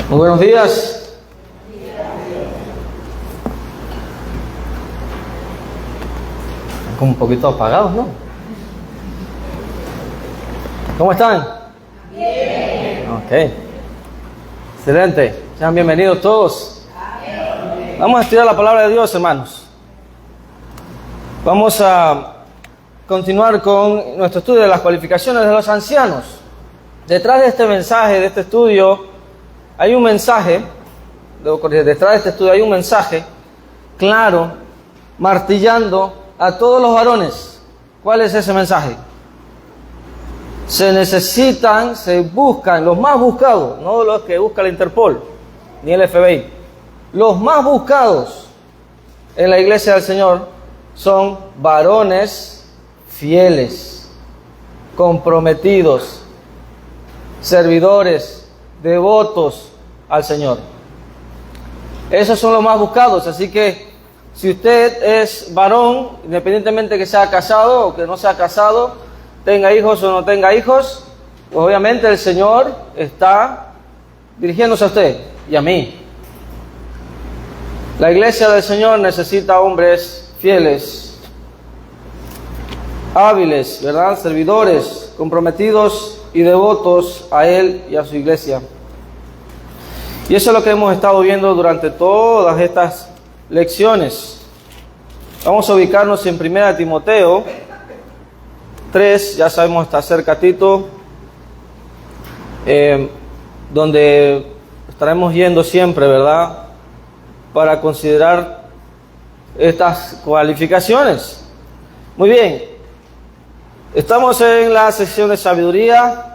Muy buenos días. Como un poquito apagados, ¿no? ¿Cómo están? Bien. Ok. Excelente. Sean bienvenidos todos. Vamos a estudiar la palabra de Dios, hermanos. Vamos a continuar con nuestro estudio de las cualificaciones de los ancianos. Detrás de este mensaje, de este estudio, hay un mensaje, detrás de este estudio hay un mensaje claro, martillando a todos los varones. ¿Cuál es ese mensaje? Se necesitan, se buscan, los más buscados, no los que busca la Interpol, ni el FBI. Los más buscados en la iglesia del Señor son varones fieles, comprometidos, servidores, devotos al Señor. Esos son los más buscados, así que si usted es varón, independientemente que sea casado o que no sea casado, tenga hijos o no tenga hijos, pues obviamente el Señor está dirigiéndose a usted y a mí. La iglesia del Señor necesita hombres fieles, hábiles, ¿verdad? Servidores, comprometidos y devotos a Él y a su iglesia. Y eso es lo que hemos estado viendo durante todas estas lecciones. Vamos a ubicarnos en 1 Timoteo 3, ya sabemos, está cerca Tito, donde estaremos yendo siempre, ¿verdad?, para considerar estas cualificaciones. Muy bien, estamos en la sección de sabiduría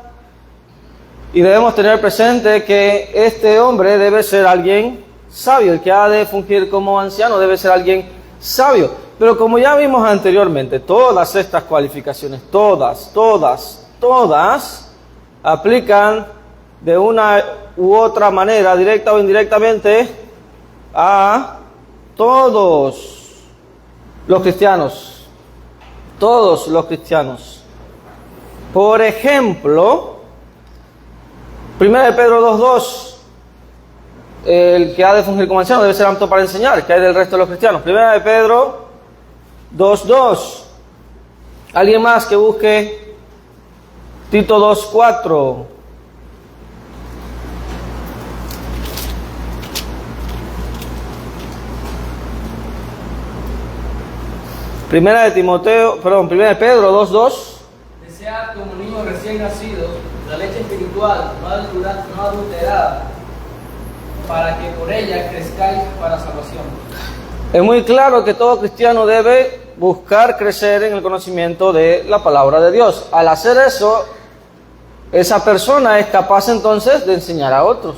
y debemos tener presente que este hombre debe ser alguien sabio. El que ha de fungir como anciano debe ser alguien sabio. Pero como ya vimos anteriormente, todas estas cualificaciones, todas, aplican de una u otra manera, directa o indirectamente, a todos los cristianos. Todos los cristianos. Por ejemplo, 1 Pedro 2:2. El que ha de fungir como anciano debe ser apto para enseñar. ¿Qué hay del resto de los cristianos? 1 Pedro 2:2. ¿Alguien más que busque Tito 2:4? Primera de Pedro 2:2. Desead como niños recién nacidos la leche espiritual, no adulterada, para que por ella crezcáis para salvación. Es muy claro que todo cristiano debe buscar crecer en el conocimiento de la palabra de Dios. Al hacer eso, esa persona es capaz entonces de enseñar a otros.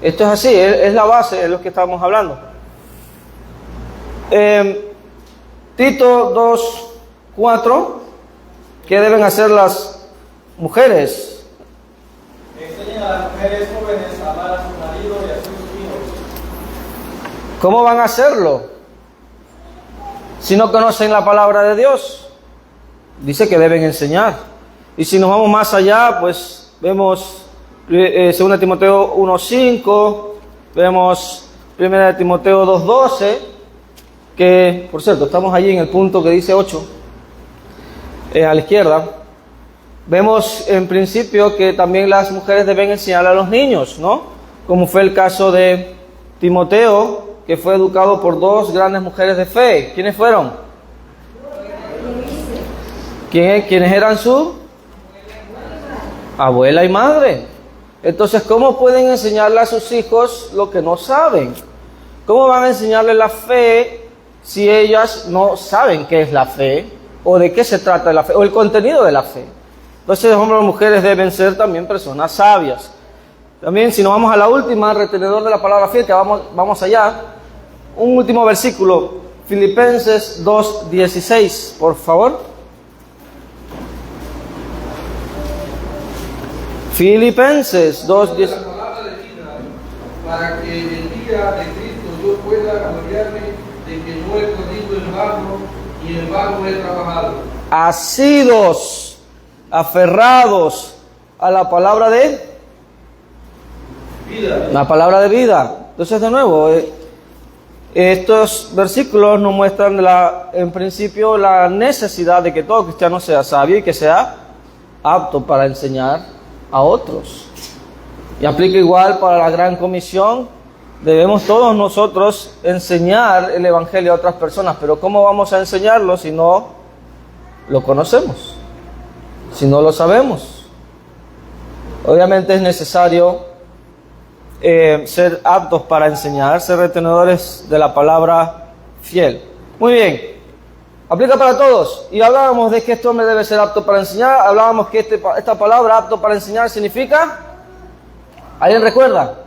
Esto es así, es la base de lo que estamos hablando. Tito 2:4, ¿qué deben hacer las mujeres? Enseñen a las mujeres jóvenes a amar a su marido y a sus hijos. ¿Cómo van a hacerlo si no conocen la palabra de Dios? Dice que deben enseñar. Y si nos vamos más allá, pues vemos 2 Timoteo 1:5, vemos 1 Timoteo 2:12, que por cierto estamos allí en el punto que dice 8, a la izquierda. Vemos en principio que también las mujeres deben enseñar a los niños, ¿no? Como fue el caso de Timoteo, que fue educado por dos grandes mujeres de fe. ¿Quiénes fueron? ¿Quiénes eran su abuela y madre? Entonces, ¿cómo pueden enseñarle a sus hijos lo que no saben? ¿Cómo van a enseñarle la fe si ellas no saben qué es la fe, o de qué se trata la fe, o el contenido de la fe? Entonces, hombres y mujeres deben ser también personas sabias. También, si nos vamos a la última, retenedor de la palabra fiel, que vamos allá, un último versículo, Filipenses 2:16, por favor. Filipenses 2:16. La palabra de vida, para que en el día de Cristo yo pueda gloriarme de que no he corrido en vano y en vano he trabajado. Asidos, aferrados a la palabra de Vida. La palabra de vida. Entonces, de nuevo, estos versículos nos muestran en principio la necesidad de que todo cristiano sea sabio y que sea apto para enseñar a otros. Y aplica igual para la gran comisión. Debemos todos nosotros enseñar el evangelio a otras personas, pero ¿cómo vamos a enseñarlo si no lo conocemos? Si no lo sabemos. Obviamente es necesario ser aptos para enseñar, ser retenedores de la palabra fiel. Muy bien, aplica para todos. Y hablábamos de que este hombre debe ser apto para enseñar. Hablábamos que esta palabra apto para enseñar significa, ¿alguien recuerda?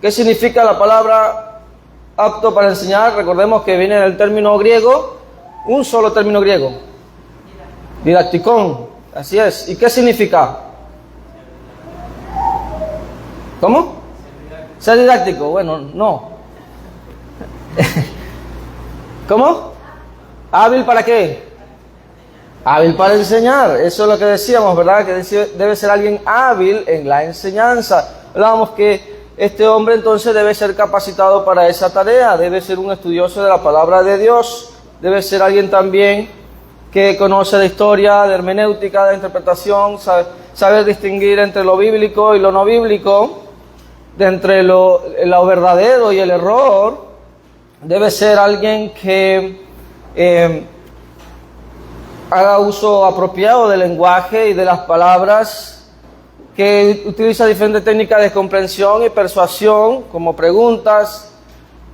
¿Qué significa la palabra apto para enseñar? Recordemos que viene del término griego, un solo término griego, didacticón, así es. ¿Y qué significa? ¿Cómo? Ser didáctico. Bueno, no. ¿Cómo? ¿Hábil para qué? Hábil para enseñar. Eso es lo que decíamos, ¿verdad? Que debe ser alguien hábil en la enseñanza. Hablábamos que este hombre entonces debe ser capacitado para esa tarea. Debe ser un estudioso de la palabra de Dios. Debe ser alguien también que conoce de historia, de hermenéutica, de interpretación, saber distinguir entre lo bíblico y lo no bíblico, de entre lo verdadero y el error. Debe ser alguien que haga uso apropiado del lenguaje y de las palabras, que utiliza diferentes técnicas de comprensión y persuasión, como preguntas,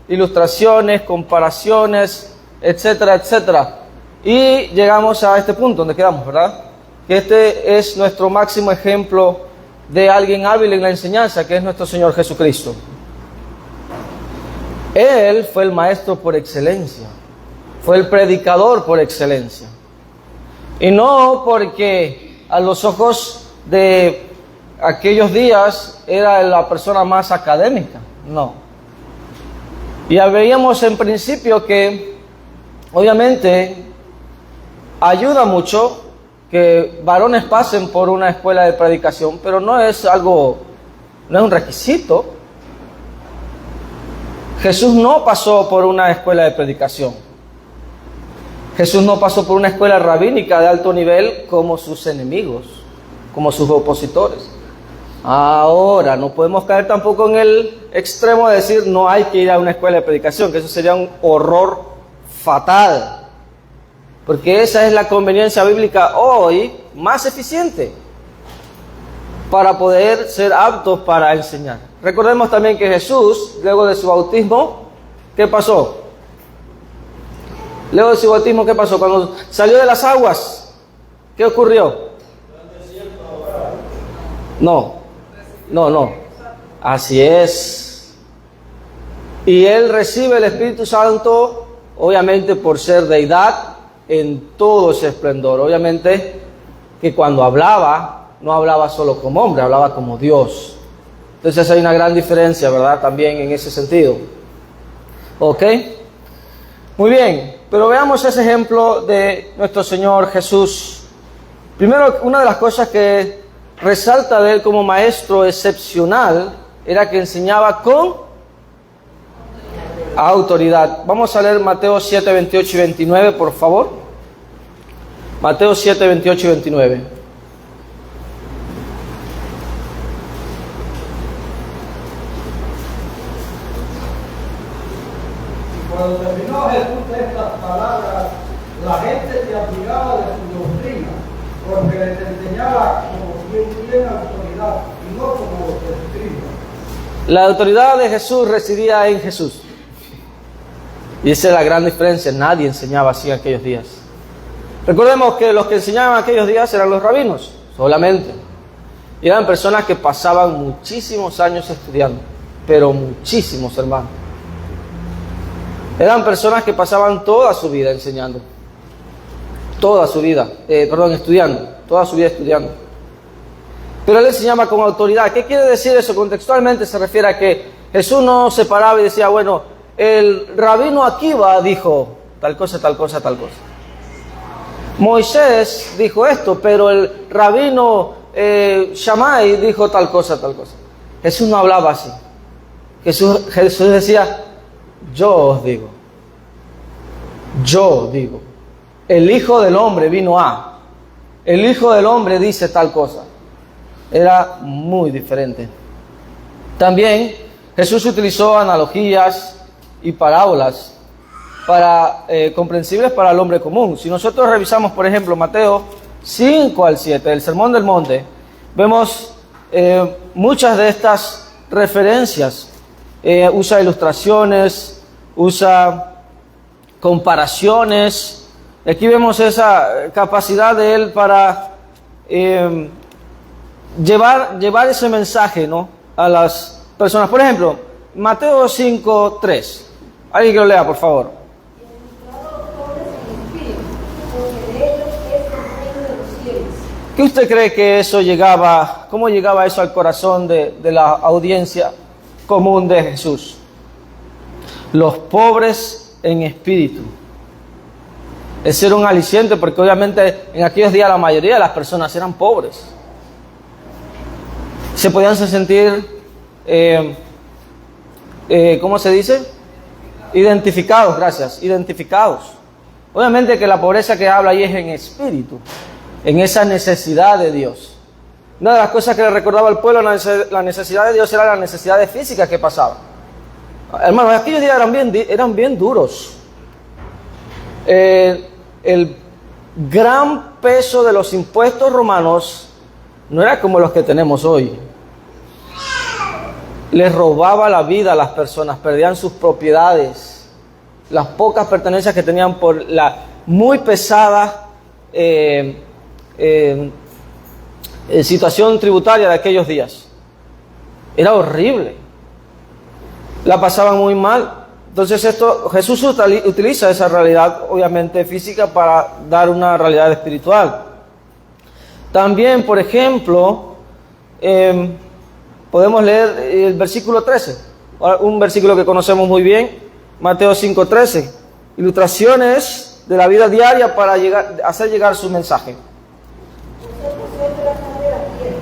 ilustraciones, comparaciones, etcétera, etcétera. Y llegamos a este punto donde quedamos, ¿verdad? Que este es nuestro máximo ejemplo de alguien hábil en la enseñanza, que es nuestro Señor Jesucristo. Él fue el maestro por excelencia, fue el predicador por excelencia. Y no porque a los ojos de aquellos días era la persona más académica, no. Ya veíamos en principio que obviamente ayuda mucho que varones pasen por una escuela de predicación, pero no es un requisito. Jesús no pasó por una escuela de predicación. Jesús no pasó por una escuela rabínica de alto nivel como sus enemigos, como sus opositores. Ahora, no podemos caer tampoco en el extremo de decir no hay que ir a una escuela de predicación, que eso sería un horror fatal. Porque esa es la conveniencia bíblica hoy más eficiente para poder ser aptos para enseñar. Recordemos también que Jesús, luego de su bautismo, ¿qué pasó? Luego de su bautismo, ¿qué pasó? Cuando salió de las aguas, ¿qué ocurrió? No. Así es. Y él recibe el Espíritu Santo, obviamente por ser deidad, en todo ese esplendor. Obviamente que cuando hablaba, no hablaba solo como hombre, hablaba como Dios. Entonces hay una gran diferencia, ¿verdad? También en ese sentido. ¿Ok? Muy bien, pero veamos ese ejemplo de nuestro Señor Jesús. Primero, una de las cosas que resalta de él como maestro excepcional era que enseñaba con autoridad. Vamos a leer Mateo 7, 28 y 29, por favor. Mateo 7, 28 y 29. Cuando terminó Jesús estas palabras, la gente se admiraba de su doctrina, porque les enseñaba como quien tiene autoridad y no como los escribas. La autoridad de Jesús residía en Jesús. Y esa es la gran diferencia. Nadie enseñaba así en aquellos días. Recordemos que los que enseñaban en aquellos días eran los rabinos, solamente. Y eran personas que pasaban muchísimos años estudiando, pero muchísimos, hermanos. Eran personas que pasaban toda su vida enseñando, estudiando, toda su vida estudiando. Pero él enseñaba con autoridad. ¿Qué quiere decir eso? Contextualmente se refiere a que Jesús no se paraba y decía, bueno, el rabino Akiva dijo tal cosa, tal cosa, tal cosa. Moisés dijo esto, pero el rabino Shammai dijo tal cosa, tal cosa. Jesús no hablaba así. Jesús decía, yo os digo. Yo digo. El Hijo del Hombre vino a. El Hijo del Hombre dice tal cosa. Era muy diferente. También Jesús utilizó analogías y parábolas comprensibles para el hombre común. Si nosotros revisamos, por ejemplo, Mateo 5 al 7, el Sermón del Monte, vemos muchas de estas referencias. Usa ilustraciones, usa comparaciones. Aquí vemos esa capacidad de él para llevar ese mensaje, ¿no?, a las personas. Por ejemplo, Mateo 5:3. Alguien que lo lea, por favor. ¿Qué usted cree que eso llegaba, cómo llegaba eso al corazón de la audiencia común de Jesús? Los pobres en espíritu. Ese era un aliciente porque obviamente en aquellos días la mayoría de las personas eran pobres. Se podían sentir, ¿cómo se dice? Identificados, gracias, identificados. Obviamente que la pobreza que habla ahí es en espíritu, en esa necesidad de Dios. Una de las cosas que le recordaba al pueblo, la necesidad de Dios, era la necesidad física que pasaba. Hermanos, aquellos días eran bien duros. El gran peso de los impuestos romanos no era como los que tenemos hoy. Les robaba la vida a las personas, perdían sus propiedades, las pocas pertenencias que tenían por la muy pesada situación tributaria de aquellos días. Era horrible. La pasaban muy mal. Entonces Jesús utiliza esa realidad, obviamente física, para dar una realidad espiritual. También, por ejemplo, podemos leer el versículo 13, un versículo que conocemos muy bien, Mateo 5:13. Ilustraciones de la vida diaria para hacer llegar su mensaje. Vosotros sois la sal de la tierra,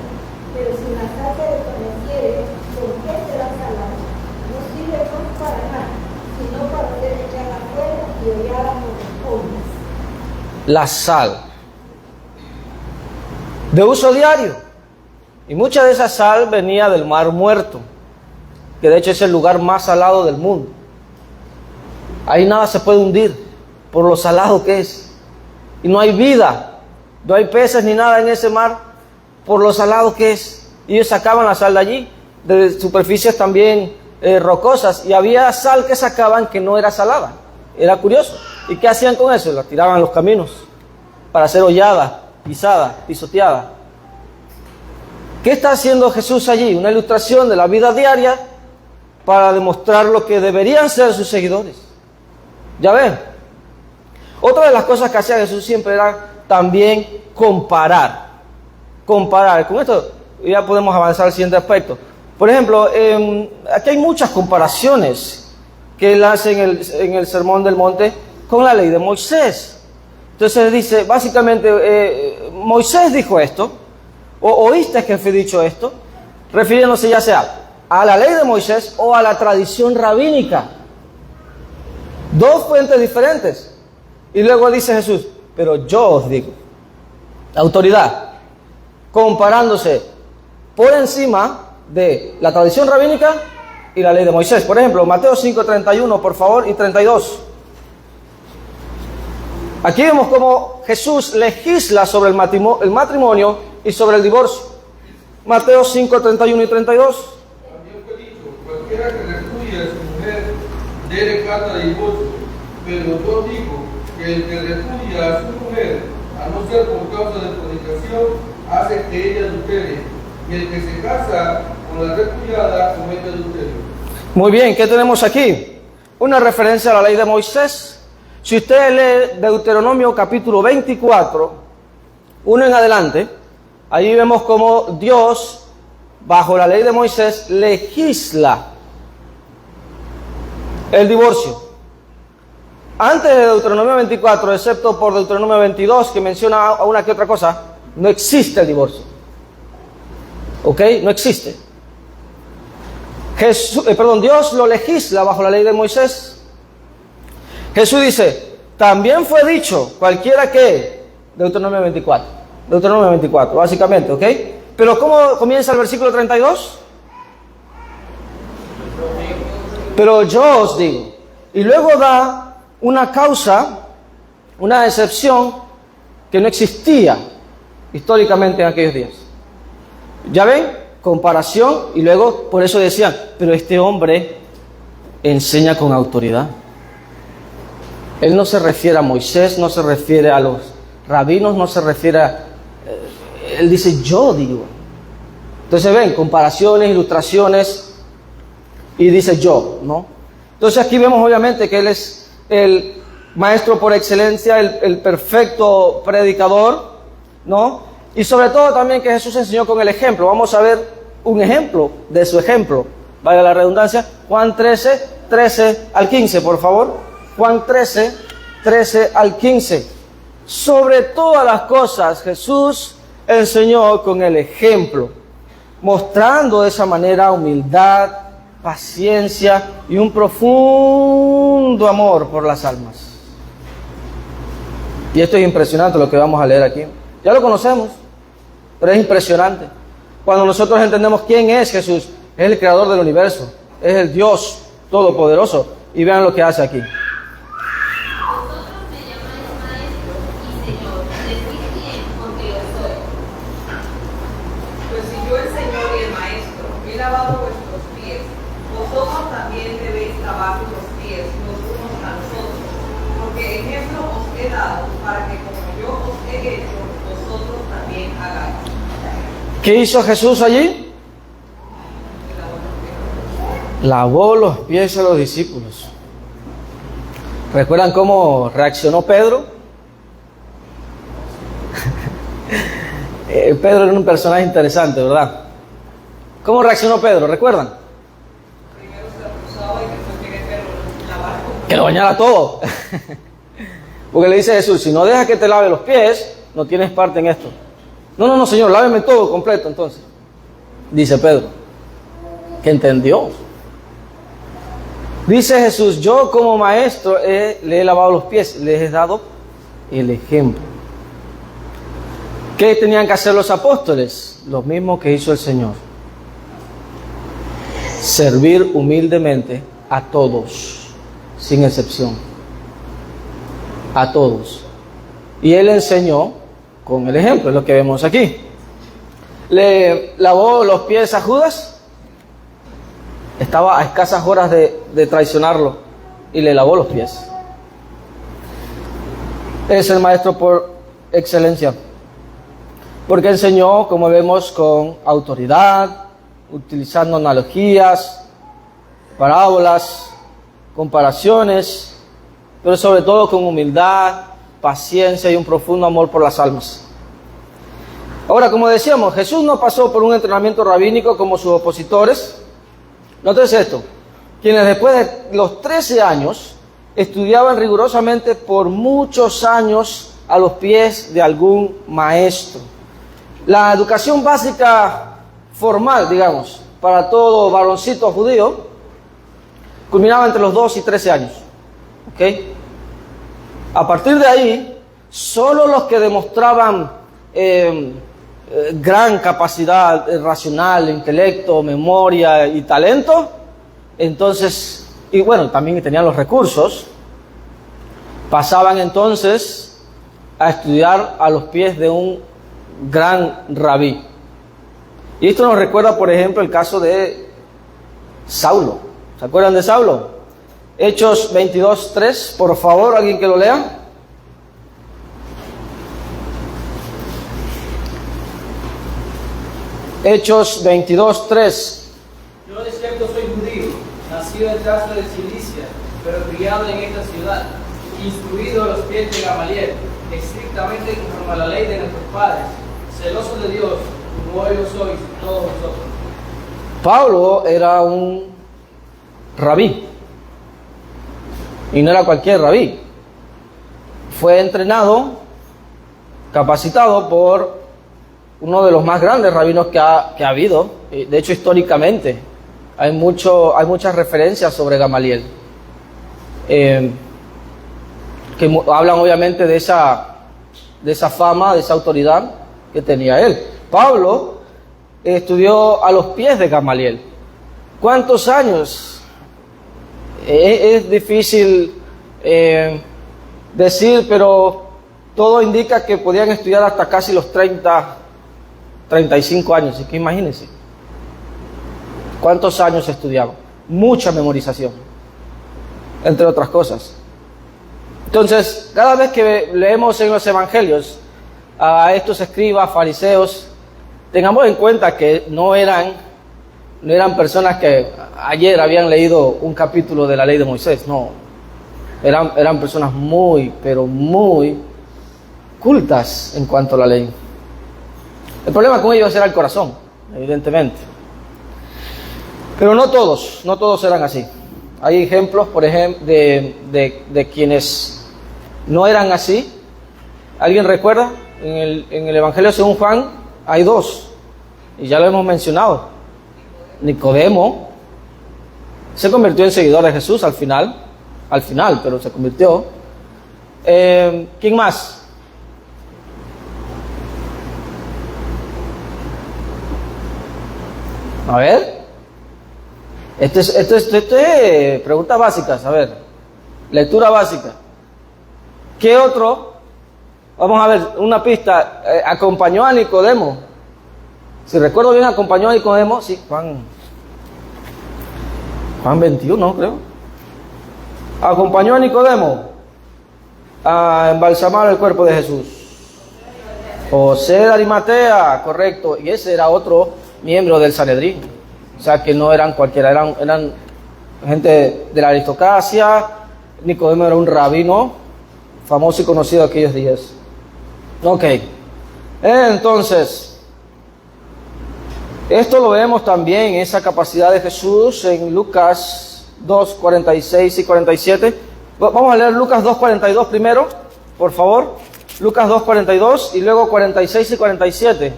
pero si la sal se desvaneciere, ¿con qué será salada? No sirve más para nada, sino para ser echada afuera y hollada por los hombres. La sal, de uso diario. Y mucha de esa sal venía del Mar Muerto, que de hecho es el lugar más salado del mundo. Ahí nada se puede hundir por lo salado que es. Y no hay vida, no hay peces ni nada en ese mar por lo salado que es. Y ellos sacaban la sal de allí, de superficies también rocosas, y había sal que sacaban que no era salada. Era curioso. ¿Y qué hacían con eso? La tiraban a los caminos para ser hollada, pisada, pisoteada. ¿Qué está haciendo Jesús allí? Una ilustración de la vida diaria para demostrar lo que deberían ser sus seguidores. ¿Ya ven? Otra de las cosas que hacía Jesús siempre era también comparar. Comparar. Con esto ya podemos avanzar al siguiente aspecto. Por ejemplo, aquí hay muchas comparaciones que él hace en el Sermón del Monte con la ley de Moisés. Entonces dice, básicamente, Moisés dijo esto, o oíste que fue dicho esto, refiriéndose ya sea a la ley de Moisés o a la tradición rabínica. Dos fuentes diferentes. Y luego dice Jesús, pero yo os digo, la autoridad, comparándose por encima de la tradición rabínica y la ley de Moisés. Por ejemplo, Mateo 5:31, por favor, y 32. Aquí vemos cómo Jesús legisla sobre el matrimonio y sobre el divorcio. Mateo 5:31 y 32. También fue dicho, cualquiera que repudia a su mujer, debe carta de divorcio. Pero yo digo que el que repudia a su mujer, a no ser por causa de fornicación, hace que ella adultere. Y el que se casa con la repudiada comete adulterio. Muy bien, ¿qué tenemos aquí? Una referencia a la ley de Moisés. Si usted lee Deuteronomio capítulo 24, 1 en adelante, ahí vemos cómo Dios, bajo la ley de Moisés, legisla el divorcio. Antes de Deuteronomio 24, excepto por Deuteronomio 22, que menciona una que otra cosa, no existe el divorcio. ¿Ok? No existe. Dios lo legisla bajo la ley de Moisés. Jesús dice, también fue dicho, cualquiera que, Deuteronomio 24, básicamente, ¿ok? Pero ¿cómo comienza el versículo 32? Pero yo os digo, y luego da una causa, una excepción que no existía históricamente en aquellos días. ¿Ya ven? Comparación, y luego por eso decían, pero este hombre enseña con autoridad. Él no se refiere a Moisés, no se refiere a los rabinos, no se refiere a... Él dice, yo digo. Entonces ven, comparaciones, ilustraciones, y dice yo, ¿no? Entonces aquí vemos obviamente que él es el maestro por excelencia, el perfecto predicador, ¿no? Y sobre todo también que Jesús enseñó con el ejemplo. Vamos a ver un ejemplo de su ejemplo, valga la redundancia. Juan 13, 13 al 15, por favor. Juan 13, 13 al 15. Sobre todas las cosas Jesús enseñó con el ejemplo, mostrando de esa manera humildad, paciencia y un profundo amor por las almas. Y esto es impresionante lo que vamos a leer aquí. Ya lo conocemos, pero es impresionante. Cuando nosotros entendemos quién es Jesús, es el creador del universo, es el Dios todopoderoso. Y vean lo que hace aquí. Vosotros me llamáis maestro y señor, decís bien, porque lo soy. Pues si yo el Señor y el maestro he lavado vuestros pies, vosotros también debéis lavar los pies los unos a los otros, porque ejemplo os he dado para que como yo os he hecho, vosotros también hagáis. ¿Qué hizo Jesús allí? Lavó los pies a los discípulos. ¿Recuerdan cómo reaccionó Pedro? Pedro era un personaje interesante, ¿verdad? ¿Cómo reaccionó Pedro? ¿Recuerdan? Primero se acusaba y después quería lavar con... Que lo bañara todo. Porque le dice Jesús, si no dejas que te lave los pies, no tienes parte en esto. No, Señor, láveme todo completo entonces. Dice Pedro, que entendió. Dice Jesús, yo como maestro le he lavado los pies, les he dado el ejemplo. ¿Qué tenían que hacer los apóstoles? Lo mismo que hizo el Señor. Servir humildemente a todos, sin excepción. A todos. Y Él enseñó con el ejemplo, es lo que vemos aquí. ¿Le lavó los pies a Judas? Estaba a escasas horas de traicionarlo y le lavó los pies. Es el maestro por excelencia, porque enseñó, como vemos, con autoridad, utilizando analogías, parábolas, comparaciones, pero sobre todo con humildad, paciencia y un profundo amor por las almas. Ahora, como decíamos, Jesús no pasó por un entrenamiento rabínico como sus opositores. Nótese esto, quienes después de los 13 años estudiaban rigurosamente por muchos años a los pies de algún maestro. La educación básica formal, digamos, para todo varoncito judío, culminaba entre los 2 y 13 años. ¿Ok? A partir de ahí, solo los que demostraban gran capacidad racional, intelecto, memoria y talento, entonces, y bueno, también tenían los recursos, pasaban entonces a estudiar a los pies de un gran rabí. Y esto nos recuerda, por ejemplo, el caso de Saulo. ¿Se acuerdan de Saulo? Hechos 22:3, por favor, alguien que lo lea. Hechos 22:3. Yo de cierto soy judío, nacido en Tarso de Cilicia, pero criado en esta ciudad, instruido a los pies de Gamaliel, estrictamente conforme a la ley de nuestros padres, celoso de Dios, como hoy lo sois todos vosotros. Pablo era un rabí, y no era cualquier rabí. Fue entrenado, capacitado por uno de los más grandes rabinos que ha habido, de hecho históricamente, hay muchas referencias sobre Gamaliel, que hablan obviamente de esa fama, de esa autoridad que tenía él. Pablo estudió a los pies de Gamaliel. ¿Cuántos años? Es difícil decir, pero todo indica que podían estudiar hasta casi los 35 años. Así que imagínense. ¿Cuántos años estudiaba? Mucha memorización, entre otras cosas. Entonces, cada vez que leemos en los evangelios a estos escribas, fariseos, tengamos en cuenta que no eran personas que ayer habían leído un capítulo de la ley de Moisés, no. Eran personas muy, pero muy cultas en cuanto a la ley. El problema con ellos era el corazón, evidentemente. Pero no todos eran así. Hay ejemplos, por ejemplo, de quienes no eran así. ¿Alguien recuerda? En el Evangelio según Juan hay dos, y ya lo hemos mencionado. Nicodemo se convirtió en seguidor de Jesús al final, pero se convirtió. ¿Quién más? A ver. Esto es preguntas básicas, a ver. Lectura básica. ¿Qué otro? Vamos a ver, una pista. Acompañó a Nicodemo. Si recuerdo bien, acompañó a Nicodemo. Sí, Juan 21, creo. Acompañó a Nicodemo a embalsamar el cuerpo de Jesús. José de Arimatea, correcto. Y ese era otro miembro del Sanedrín. O sea que no eran cualquiera, eran gente de la aristocracia. Nicodemo era un rabino famoso y conocido aquellos días. Ok. Entonces, esto lo vemos también, esa capacidad de Jesús en Lucas 2, 46 y 47. Vamos a leer Lucas 2, 42 primero, por favor. Lucas 2, 42 y luego 46 y 47.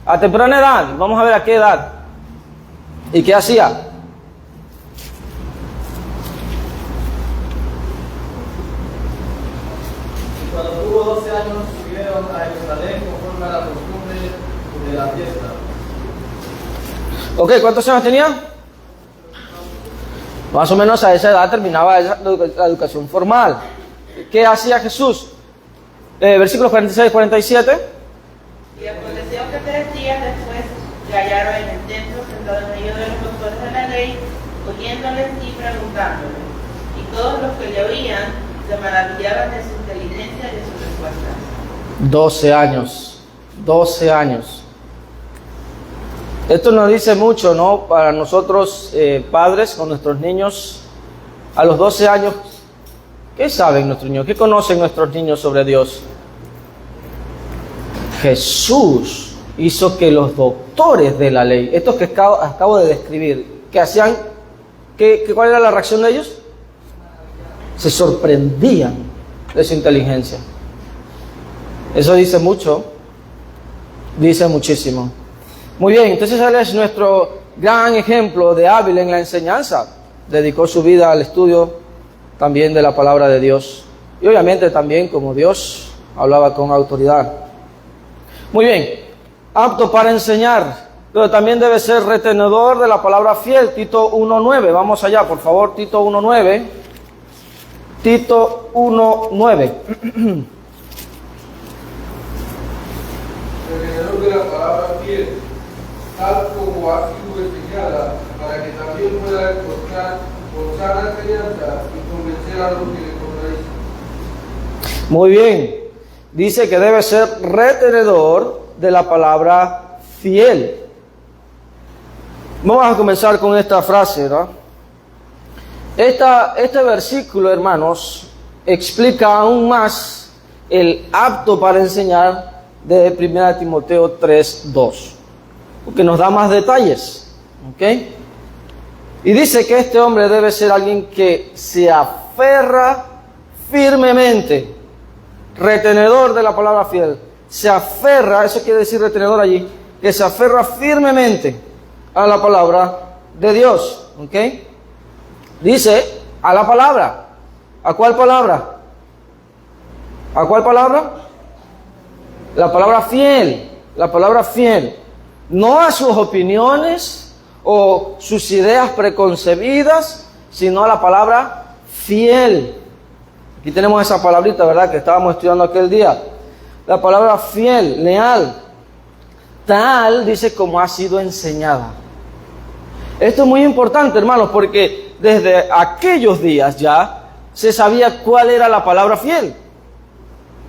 A temprana edad, vamos a ver a qué edad. ¿Y qué hacía? Y cuando tuvo 12 años subieron a Jerusalén conforme a la costumbre de la fiesta. Ok, ¿cuántos años tenía? Más o menos a esa edad terminaba la educación formal. ¿Qué hacía Jesús? Versículos 46 y 47. Y aconteció que 3 días después le hallaron en el templo sentado en medio de los doctores de la ley, oyéndoles y preguntándoles. Y todos los que le oían se maravillaban de su inteligencia y de sus respuestas. 12 años. Esto nos dice mucho, ¿no? Para nosotros, padres, con nuestros niños, a los 12 años, ¿qué saben nuestros niños? ¿Qué conocen nuestros niños sobre Dios? Jesús hizo que los doctores de la ley, estos que acabo de describir, que hacían, ¿cuál era la reacción de ellos? Se sorprendían de su inteligencia. Eso dice mucho, dice muchísimo. Muy bien, entonces él es nuestro gran ejemplo de hábil en la enseñanza. Dedicó su vida al estudio también de la palabra de Dios. Y obviamente también como Dios hablaba con autoridad. Muy bien. Apto para enseñar, pero también debe ser retenedor de la palabra fiel. Tito 1:9, vamos allá, por favor, Tito 1:9. Tito 1:9. Retenedor de la palabra fiel, tal como ha sido enseñada, para que también pueda exhortar con sana enseñanza y convencer a los que le contradicen. Muy bien, dice que debe ser retenedor de la palabra fiel. Vamos a comenzar con esta frase, ¿no? Este versículo, hermanos, explica aún más el apto para enseñar de 1 Timoteo 3:2, porque nos da más detalles, ¿ok? Y dice que este hombre debe ser alguien que se aferra firmemente, retenedor de la palabra fiel. Se aferra, eso quiere decir retenedor allí, que se aferra firmemente a la palabra de Dios. ¿Ok? Dice a la palabra. ¿A cuál palabra? ¿A cuál palabra? La palabra fiel. La palabra fiel. No a sus opiniones o sus ideas preconcebidas, sino a la palabra fiel. Aquí tenemos esa palabrita, ¿verdad?, que estábamos estudiando aquel día. La palabra fiel, leal. Tal, dice, como ha sido enseñada. Esto es muy importante, hermanos, porque desde aquellos días ya se sabía cuál era la palabra fiel.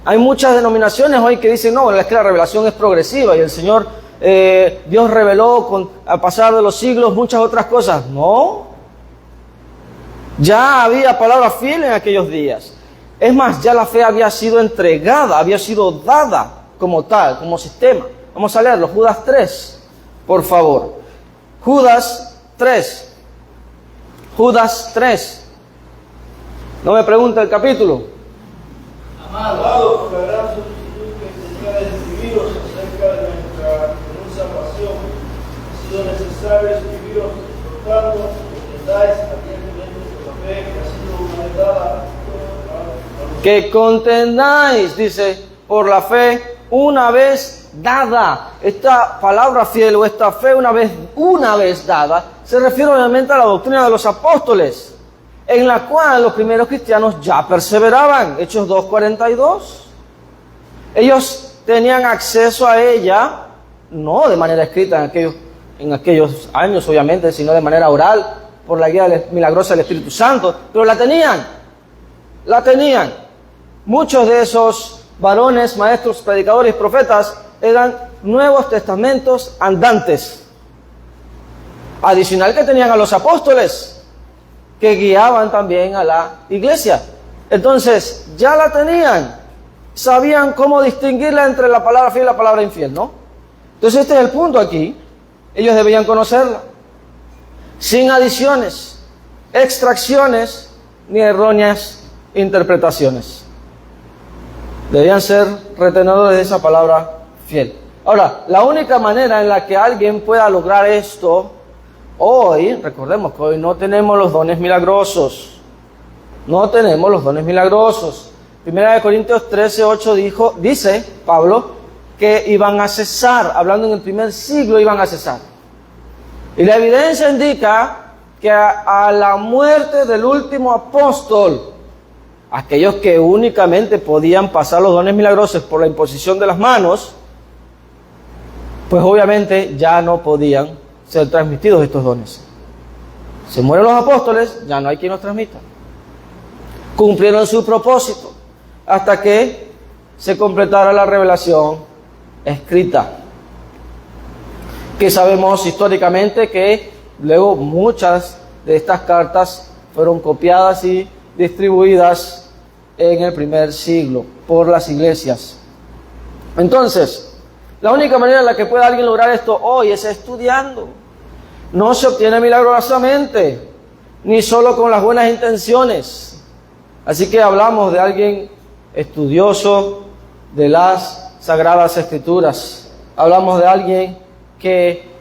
Hay muchas denominaciones hoy que dicen, no, es que la revelación es progresiva y el Señor, Dios reveló al pasar de los siglos muchas otras cosas. No. Ya había palabra fiel en aquellos días. Es más, ya la fe había sido entregada, había sido dada como tal, como sistema. Vamos a leerlo, Judas 3, por favor. Judas 3. Judas 3. No me pregunta el capítulo. Amados, por la gran solicitud que tenía de escribiros acerca de nuestra hermosa pasión, ha sido necesario escribiros exhortando que entendáis abiertamente por la fe que ha sido manejada. Que contendáis, dice, por la fe una vez dada. Esta palabra fiel o esta fe una vez dada, se refiere obviamente a la doctrina de los apóstoles, en la cual los primeros cristianos ya perseveraban. Hechos 2:42. Ellos tenían acceso a ella, no de manera escrita en aquellos años, obviamente, sino de manera oral, por la guía milagrosa del Espíritu Santo, pero la tenían. Muchos de esos varones, maestros, predicadores, profetas, eran Nuevos Testamentos andantes. Adicional que tenían a los apóstoles, que guiaban también a la iglesia. Entonces, ya la tenían. Sabían cómo distinguirla entre la palabra fiel y la palabra infiel, ¿no? Entonces, este es el punto aquí. Ellos debían conocerla. Sin adiciones, extracciones, ni erróneas interpretaciones. Debían ser retenedores de esa palabra fiel. Ahora, la única manera en la que alguien pueda lograr esto hoy, recordemos que hoy no tenemos los dones milagrosos. No tenemos los dones milagrosos. 1 Corintios 13:8 dice Pablo que iban a cesar, hablando en el primer siglo iban a cesar. Y la evidencia indica que a la muerte del último apóstol, aquellos que únicamente podían pasar los dones milagrosos por la imposición de las manos, pues obviamente ya no podían ser transmitidos estos dones. Se mueren los apóstoles, ya no hay quien los transmita. Cumplieron su propósito hasta que se completara la revelación escrita, que sabemos históricamente que luego muchas de estas cartas fueron copiadas y distribuidas en el primer siglo por las iglesias. Entonces, la única manera en la que puede alguien lograr esto hoy es estudiando. No se obtiene milagrosamente, ni solo con las buenas intenciones. Así que hablamos de alguien estudioso de las Sagradas Escrituras. Hablamos de alguien que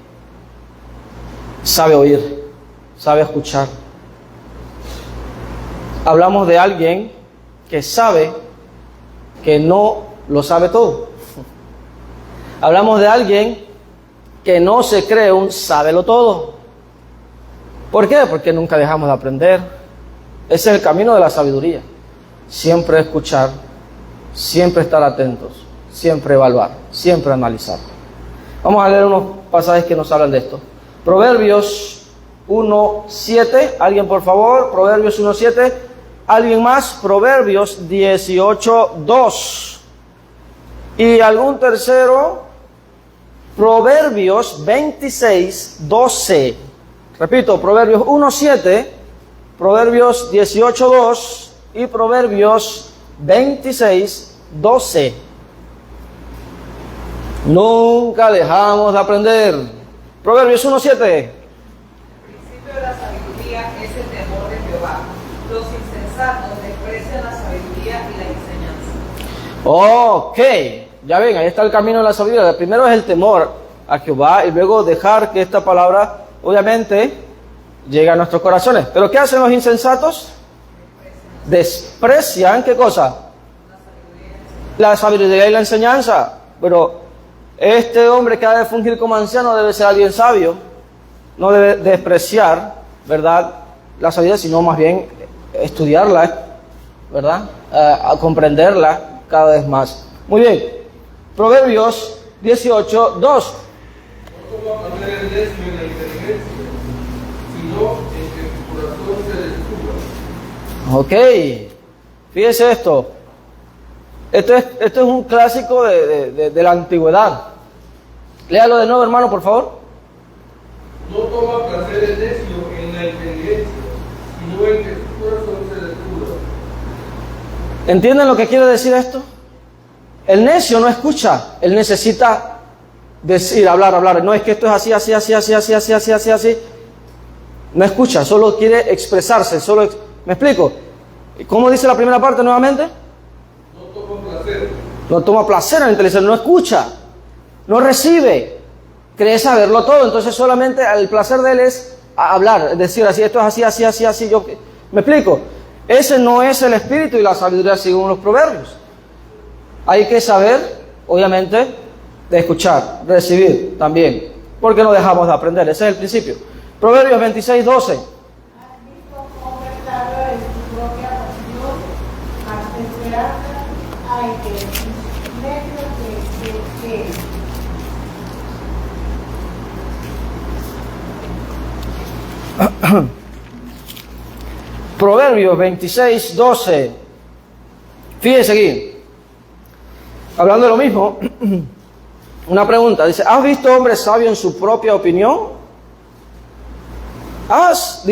sabe oír, sabe escuchar. Hablamos de alguien que sabe que no lo sabe todo. Hablamos de alguien que no se cree un sábelo todo. ¿Por qué? Porque nunca dejamos de aprender. Ese es el camino de la sabiduría. Siempre escuchar, siempre estar atentos, siempre evaluar, siempre analizar. Vamos a leer unos pasajes que nos hablan de esto. Proverbios 1:7. ¿Alguien, por favor? Proverbios 1:7. ¿Alguien más? Proverbios 18:2. ¿Y algún tercero? Proverbios 26:12. Repito, Proverbios 1:7, Proverbios 18:2 y Proverbios 26:12. Nunca dejamos de aprender. Proverbios 1:7. El principio de la sabiduría es el temor de Jehová. Los insensatos desprecian la sabiduría y la enseñanza. Ok, ya ven, ahí está el camino de la sabiduría. El primero es el temor a Jehová y luego dejar que esta palabra, obviamente, llega a nuestros corazones. ¿Pero qué hacen los insensatos? Desprecian, ¿qué cosa? La sabiduría y la enseñanza. Pero este hombre que ha de fungir como anciano debe ser alguien sabio. No debe despreciar, ¿verdad?, la sabiduría, sino más bien estudiarla, ¿verdad?, a comprenderla cada vez más. Muy bien. Proverbios 18:2. No toma placer el necio en la inteligencia, sino en que su corazón se descubra. Ok, fíjese esto. Esto es un clásico de la antigüedad. Léalo de nuevo, hermano, por favor. No toma placer el necio en la inteligencia, sino en que su corazón se descubra. ¿Entienden lo que quiere decir esto? El necio no escucha, él necesita decir, hablar. No es que esto es así. No escucha, solo quiere expresarse, ¿me explico? ¿Cómo dice la primera parte nuevamente? No toma placer en la inteligencia, no escucha, no recibe, cree saberlo todo, entonces solamente el placer de él es hablar, es decir, así, esto es así, ¿me explico? Ese no es el espíritu y la sabiduría según los proverbios. Hay que saber, obviamente, de escuchar, recibir también, porque no dejamos de aprender, ese es el principio. Proverbios 26:12. Proverbios 26:12. Fíjense aquí. Hablando de lo mismo, una pregunta. Dice, ¿has visto hombre sabio en su propia opinión? ¿Has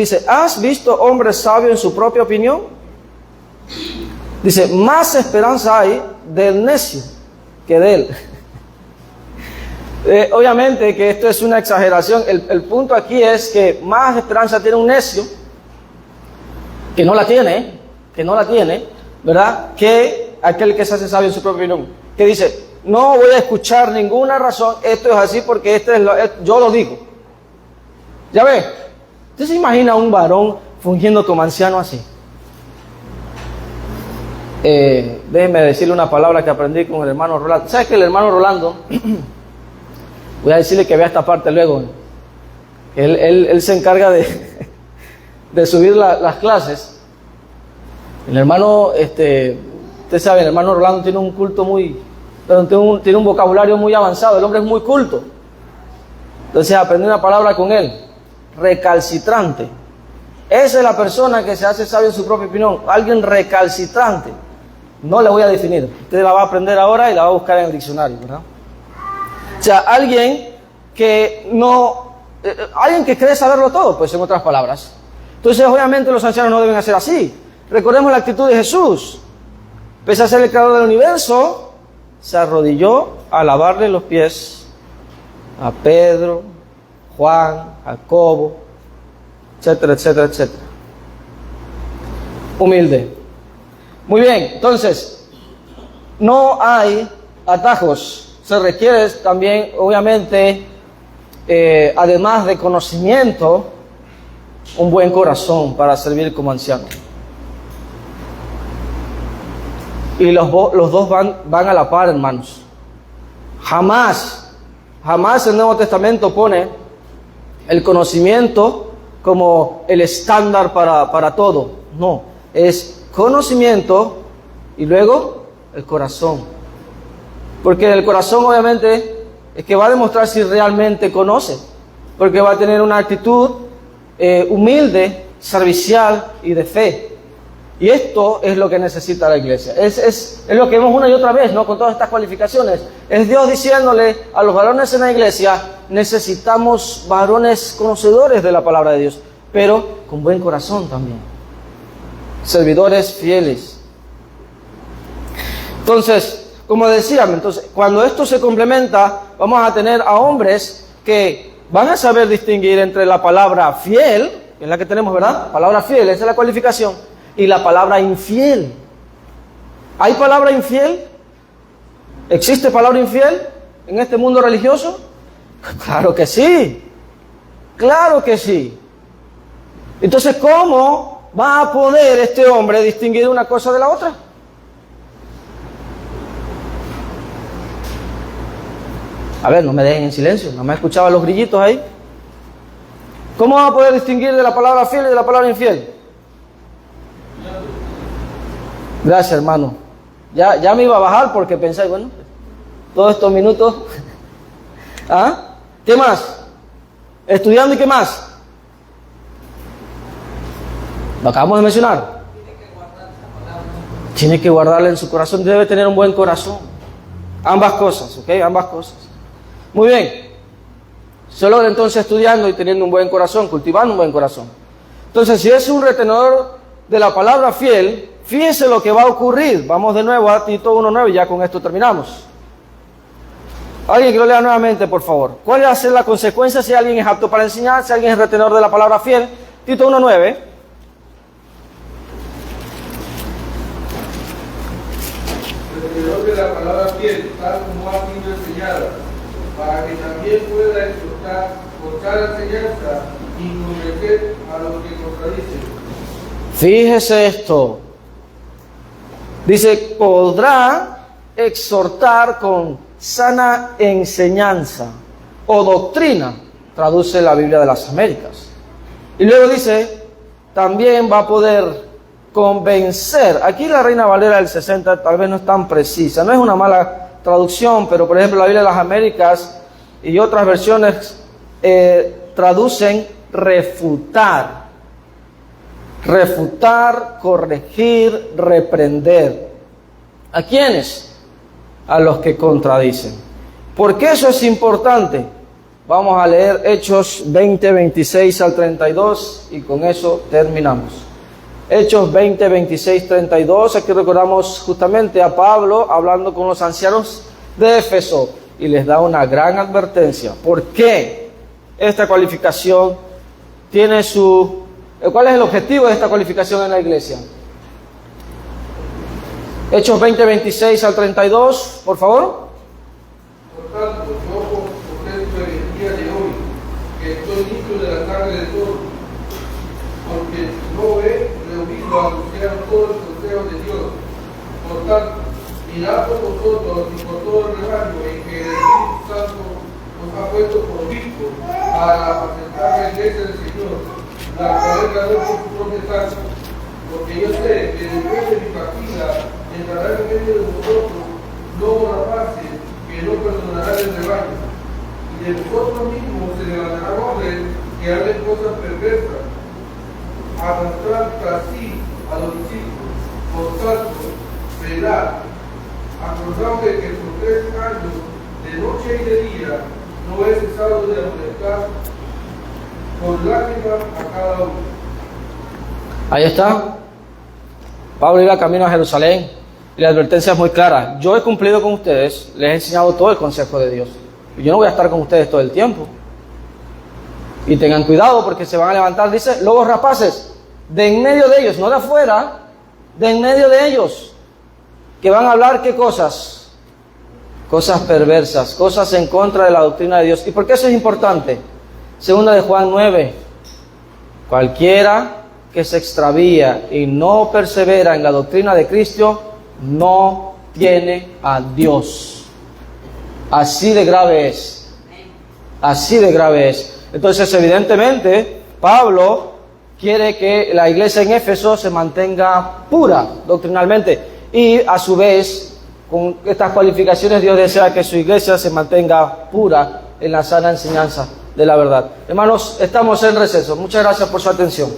visto hombre sabio en su propia opinión? Dice, más esperanza hay del necio que de él. Obviamente que esto es una exageración. El punto aquí es que más esperanza tiene un necio, que no la tiene, ¿verdad?, que aquel que se hace sabio en su propia opinión. Que dice, no voy a escuchar ninguna razón, esto es así porque yo lo digo. ¿Ya ve? ¿Usted se imagina a un varón fungiendo como anciano así? Déjenme decirle una palabra que aprendí con el hermano Rolando. ¿Sabes que el hermano Rolando, voy a decirle que vea esta parte luego, él se encarga de subir las clases? El hermano, usted sabe, el hermano Rolando tiene un culto tiene un vocabulario muy avanzado, el hombre es muy culto. Entonces aprendí una palabra con él, recalcitrante. Esa es la persona que se hace sabio en su propia opinión, alguien recalcitrante. No le voy a definir, usted la va a aprender ahora y la va a buscar en el diccionario, ¿verdad? O sea, alguien que cree saberlo todo, pues en otras palabras. Entonces obviamente los ancianos no deben hacer así. Recordemos la actitud de Jesús. Pese a ser el creador del universo, se arrodilló a lavarle los pies a Pedro, Juan, Jacobo, etcétera. Humilde. Muy bien, entonces, no hay atajos. Se requiere también, obviamente, además de conocimiento, un buen corazón para servir como anciano. Y los dos van a la par, hermanos. Jamás el Nuevo Testamento pone el conocimiento como el estándar para todo. No, es conocimiento y luego el corazón. Porque el corazón obviamente es que va a demostrar si realmente conoce. Porque va a tener una actitud humilde, servicial y de fe. Y esto es lo que necesita la iglesia. Es lo que vemos una y otra vez, ¿no?, con todas estas cualificaciones. Es Dios diciéndole a los varones en la iglesia, necesitamos varones conocedores de la palabra de Dios, pero con buen corazón también. Servidores fieles. Entonces, como decía, cuando esto se complementa, vamos a tener a hombres que van a saber distinguir entre la palabra fiel, que es la que tenemos, ¿verdad? Palabra fiel, esa es la cualificación. Y la palabra infiel. ¿Hay palabra infiel? ¿Existe palabra infiel en este mundo religioso? Claro que sí. Claro que sí. Entonces, ¿cómo va a poder este hombre distinguir una cosa de la otra? A ver, no me dejen en silencio, no me escuchaban los grillitos ahí. ¿Cómo va a poder distinguir de la palabra fiel y de la palabra infiel? Gracias, hermano. Ya me iba a bajar porque pensé, bueno, todos estos minutos. ¿Ah? ¿Qué más? Estudiando y qué más. Lo acabamos de mencionar. Tiene que guardarla en su corazón. Debe tener un buen corazón. Ambas cosas, ¿ok? Ambas cosas. Muy bien. Se logra entonces estudiando y teniendo un buen corazón, cultivando un buen corazón. Entonces, si es un retenedor de la palabra fiel, fíjese lo que va a ocurrir. Vamos de nuevo a Tito 1:9 y ya con esto terminamos. Alguien que lo lea nuevamente, por favor. ¿Cuál va a ser la consecuencia si alguien es apto para enseñar, si alguien es retenedor de la palabra fiel? Tito 1:9. Retenedor de la palabra fiel, tal como ha sido enseñada, para que también pueda exhortar con cada enseñanza y convencer a los que contradicen. Fíjese esto. Dice, podrá exhortar con sana enseñanza o doctrina, traduce la Biblia de las Américas. Y luego dice, también va a poder convencer. Aquí la Reina Valera del 60 tal vez no es tan precisa, no es una mala traducción, pero por ejemplo la Biblia de las Américas y otras versiones traducen refutar. Refutar, corregir, reprender. ¿A quiénes? A los que contradicen. ¿Por qué eso es importante? Vamos a leer Hechos 20, 26 al 32 y con eso terminamos. Hechos 20, 26, 32. Aquí recordamos justamente a Pablo hablando con los ancianos de Éfeso y les da una gran advertencia. ¿Por qué esta cualificación tiene su... ¿Cuál es el objetivo de esta cualificación en la iglesia? Hechos 20, 26 al 32, por favor. Por tanto, yo contesto en el día de hoy que estoy limpio de la carne de todos, porque no he reunido a anunciar todo el consejo de Dios. Por tanto, mirad por vosotros y por todo el rebaño en que el Espíritu Santo nos ha puesto por obispo para apacentar la iglesia del Señor, la cual es ganó por su propia sangre. Porque yo sé que después de mi partida entrará en medio de vosotros lobos rapaces que no perdonarán el rebaño, y de vosotros mismos se levantarán hombres que hablen cosas perversas, arrastrar tras sí a los discípulos. Por tanto, velad, acordaos de que por 3 años, de noche y de día, no he cesado de amonestar con lágrimas a cada uno. Ahí está. Pablo iba camino a Jerusalén y la advertencia es muy clara. Yo he cumplido con ustedes, les he enseñado todo el consejo de Dios. Y yo no voy a estar con ustedes todo el tiempo. Y tengan cuidado porque se van a levantar, dice, lobos rapaces, de en medio de ellos, no de afuera, de en medio de ellos, que van a hablar ¿qué cosas? Cosas perversas, cosas en contra de la doctrina de Dios. ¿Y por qué eso es importante? Segunda de Juan 9, cualquiera que se extravía y no persevera en la doctrina de Cristo, no tiene a Dios. Así de grave es. Así de grave es. Entonces, evidentemente, Pablo quiere que la iglesia en Éfeso se mantenga pura doctrinalmente. Y a su vez, con estas cualificaciones, Dios desea que su iglesia se mantenga pura en la sana enseñanza de la verdad. Hermanos, estamos en receso. Muchas gracias por su atención.